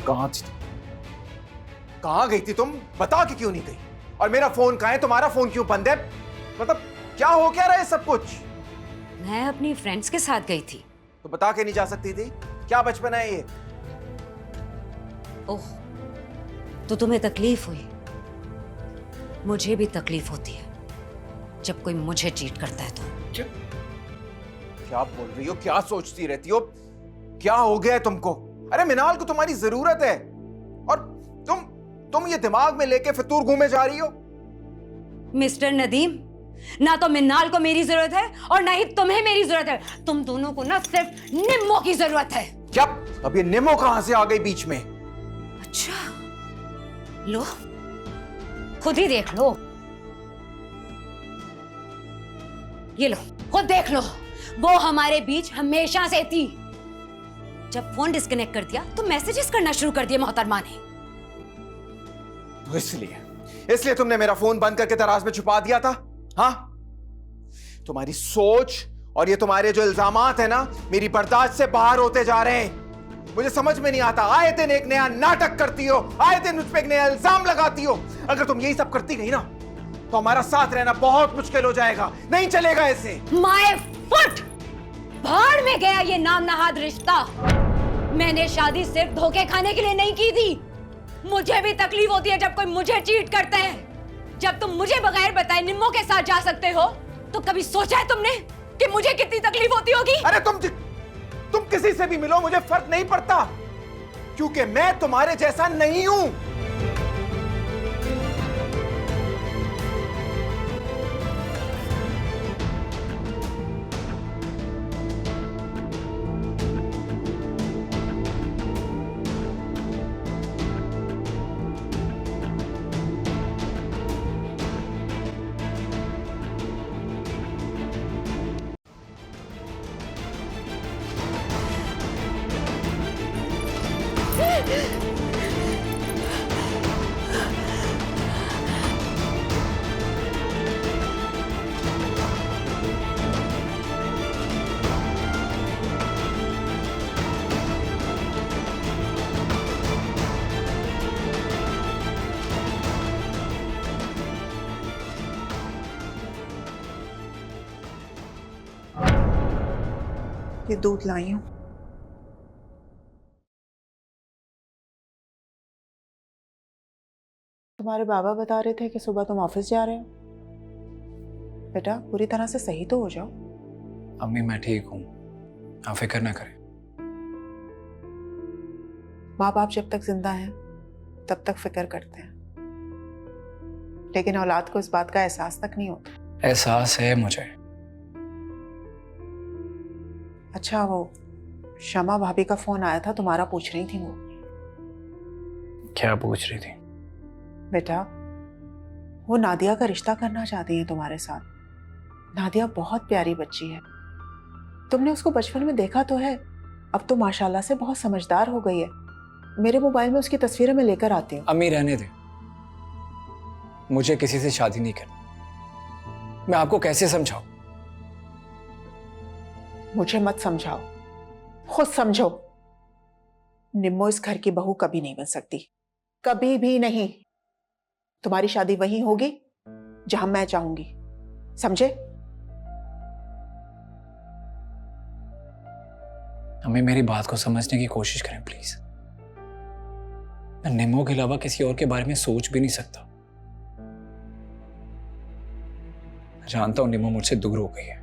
कहाँ थी? कहाँ गई थी तुम? बता के क्यों नहीं गई? और मेरा फोन कहाँ है? तुम्हारा फोन क्यों बंद है? मतलब क्या हो क्या रहा है सब कुछ? मैं अपनी फ्रेंड्स के साथ गई थी। तो बता के नहीं जा सकती थी? क्या बचपन है ये? ओह, तो तुम्हें तकलीफ हुई? मुझे भी तकलीफ होती है जब कोई मुझे चीट करता है तो। क्या बोल रही हो? क्या सोचती रहती हो? क्या हो गया है तुमको? अरे मिनाल को तुम्हारी जरूरत है और तुम ये दिमाग में लेके फितूर घूमे जा रही हो। मिस्टर नदीम, ना तो मिनाल को मेरी जरूरत है और ना ही तुम्हें मेरी जरूरत है। तुम दोनों को ना सिर्फ निम्मो की जरूरत है। क्या? अब ये निम्मो कहां से आ गई बीच में? अच्छा, लो खुद ही देख लो। ये लो, खुद देख लो। वो हमारे बीच हमेशा से थी। जब फोन डिस्कनेक्ट कर दिया तो मैसेजेस करना शुरू कर दिए मोहतरमा ने। तो इसलिए तुमने मेरा फोन बंद करके दराज में छुपा दिया था? हाँ, तुम्हारी सोच और ये तुम्हारे जो इल्जामात है ना, मेरी बर्दाश्त से बाहर होते जा रहे हैं। मुझे समझ में नहीं आता, आए दिन एक नया नाटक करती हो, आए दिन मुझ पे एक नया इल्जाम लगाती हो। अगर तुम यही सब करती गई ना तो हमारा साथ रहना बहुत मुश्किल हो जाएगा। नहीं चलेगा ऐसे। My foot! भाड़ में गया ये नाम नहाद रिश्ता। मैंने शादी सिर्फ धोखे खाने के लिए नहीं की थी। मुझे भी तकलीफ होती है जब कोई मुझे चीट करते हैं। जब तुम मुझे बगैर बताए निम्मो के साथ जा सकते हो तो कभी सोचा है तुमने कि मुझे कितनी तकलीफ होती होगी? अरे तुम किसी से भी मिलो, मुझे फर्क नहीं पड़ता, क्योंकि मैं तुम्हारे जैसा नहीं हूं। ये दूध लाई हूं। तुम्हारे बाबा बता रहे थे कि सुबह तुम ऑफिस जा रहे हो। बेटा पूरी तरह से सही तो हो जाओ। अम्मी मैं ठीक हूँ, आप फिक्र ना करें। माँ बाप जब तक जिंदा हैं तब तक फिक्र करते हैं, लेकिन औलाद को इस बात का एहसास तक नहीं होता। एहसास है मुझे। अच्छा, वो शमा भाभी का फोन आया था, तुम्हारा पूछ रही थी वो। क्या पूछ रही थी? बेटा वो नादिया का रिश्ता करना चाहती हैं तुम्हारे साथ। नादिया बहुत प्यारी बच्ची है, तुमने उसको बचपन में देखा तो है, अब तो माशाल्लाह से बहुत समझदार हो गई है। मेरे मोबाइल में उसकी तस्वीरें मैं लेकर आती हूँ। अम्मी रहने दे, मुझे किसी से शादी नहीं करनी। मैं आपको कैसे समझाऊं? मुझे मत समझाओ, खुद समझो। निम्मो इस घर की बहू कभी नहीं बन सकती, कभी भी नहीं। तुम्हारी शादी वहीं होगी जहां मैं चाहूंगी, समझे? अम्मी मेरी बात को समझने की कोशिश करें प्लीज। मैं निम्मो के अलावा किसी और के बारे में सोच भी नहीं सकता। जानता हूं निम्मो मुझसे दूर हो गई है,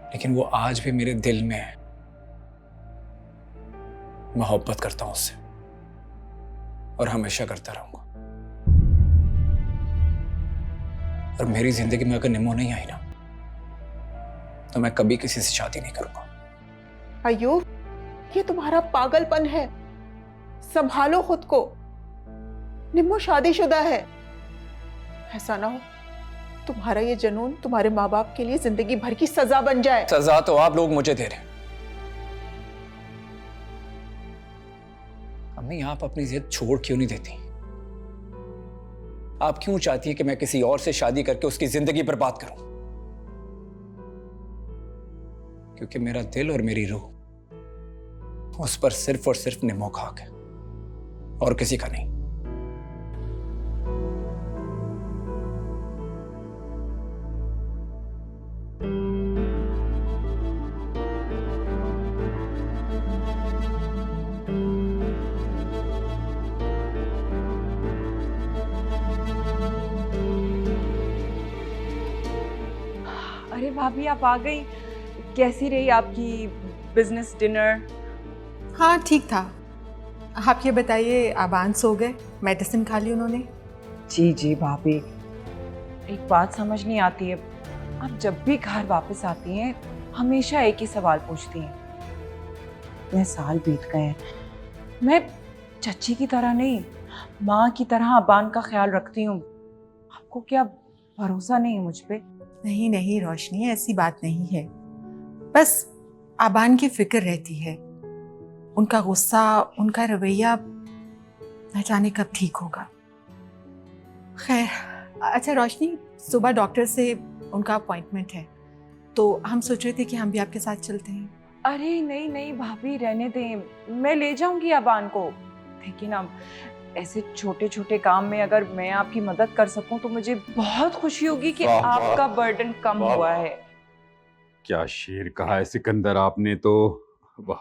लेकिन वो आज भी मेरे दिल में है। मोहब्बत करता हूं उससे और हमेशा करता रहूंगा। और मेरी जिंदगी में अगर निम्मो नहीं आई ना तो मैं कभी किसी से शादी नहीं करूंगा। अय्यूब, ये तुम्हारा पागलपन है, संभालो खुद को। निम्मो शादीशुदा है। ऐसा ना हो तुम्हारा ये जुनून तुम्हारे माँ बाप के लिए जिंदगी भर की सजा बन जाए। सजा तो आप लोग मुझे दे रहे हैं। अम्मी आप अपनी जिद छोड़ क्यों नहीं देती? आप क्यों चाहती हैं कि मैं किसी और से शादी करके उसकी जिंदगी बर्बाद करूं? क्योंकि मेरा दिल और मेरी रूह उस पर सिर्फ और सिर्फ निमो का हक है और किसी का नहीं। अरे भाभी आप आ गई। कैसी रही आपकी बिजनेस डिनर? हाँ ठीक था। आप ये बताइए, आबान सो गए? मेडिसिन खा ली उन्होंने? जी जी भाभी, एक बात समझ नहीं आती है, आप जब भी घर वापस आती हैं हमेशा एक ही सवाल पूछती हैं। इतने साल बीत गए हैं, मैं चच्ची की तरह नहीं, माँ की तरह अबान का ख्याल रखती हूँ। आपको क्या भरोसा नहीं है मुझ पे? नहीं नहीं रोशनी, ऐसी बात नहीं है। बस आबान की फिक्र रहती है। उनका गुस्सा, उनका रवैया न जाने कब ठीक होगा। खैर, अच्छा रोशनी, सुबह डॉक्टर से उनका अपॉइंटमेंट है, तो हम सोच रहे थे कि हम भी आपके साथ चलते हैं। अरे नहीं नहीं भाभी, रहने दें, मैं ले जाऊंगी अबान को। देखिए ना, ऐसे छोटे छोटे काम में अगर मैं आपकी मदद कर सकूं तो मुझे बहुत खुशी होगी कि वाह, वाह, आपका बर्डन कम वाह, हुआ वाह। है। क्या शेर कहा है सिकंदर आपने तो। वाह।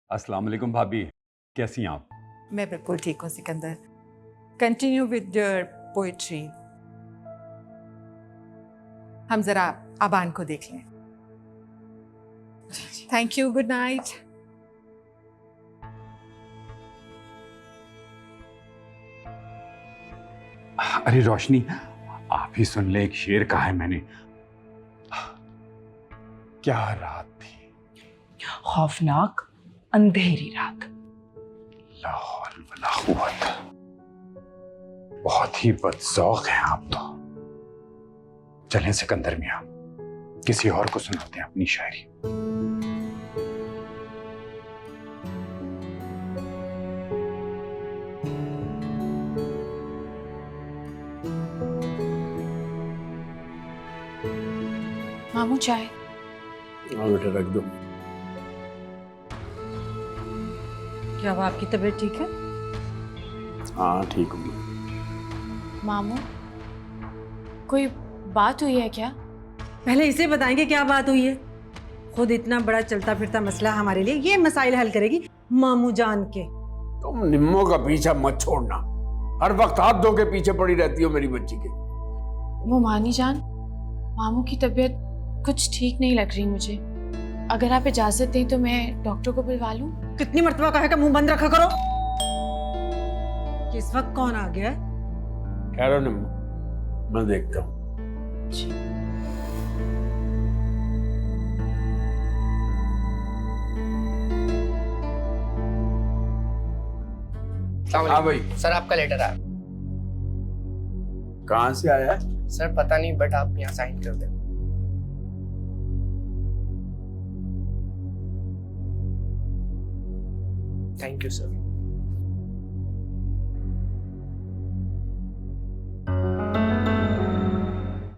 अस्सलाम वालेकुम भाभी, कैसी हैं आप? मैं बिल्कुल ठीक हूँ Sikandar. Continue with your poetry. हम जरा आबान को देख लें। Thank you, good night. अरे रोशनी, आप ही सुन ले, एक शेर कहा है मैंने। क्या रात थी, खौफनाक अंधेरी रात। ला हौल वला कुव्वत। बहुत ही बदज़ौक़ हैं आप तो। चलें सिकंदर मियां, किसी और को सुनाते हैं अपनी शायरी। मामू चाय। हाँ बेटा, रख दो। क्या अब आपकी तबीयत ठीक है? हाँ ठीक हूँ। मामू, कोई बात हुई है क्या? पहले इसे बताएंगे क्या बात हुई है। खुद इतना बड़ा चलता फिरता मसला हमारे लिए, ये मसाइल हल करेगी मामू जान के। तुम निम्मो का पीछा मत छोड़ना, हर वक्त हाथ धो के पीछे पड़ी रहती हो मेरी बच्ची के। वो मानी जान, मामू की तबीयत कुछ ठीक नहीं लग रही मुझे। अगर आप इजाजत दें तो मैं डॉक्टर को बुलवा लूं? कितनी मर्तबा कहा का मुंह बंद रखा करो। किस वक्त कौन आ गया है? ठहरो निम्मो, मैं देखता हूँ। हाँ भाई। सर आपका लेटर आया। कहाँ से आया है? सर पता नहीं, बट आप यहाँ साइन कर दें। Thank you sir.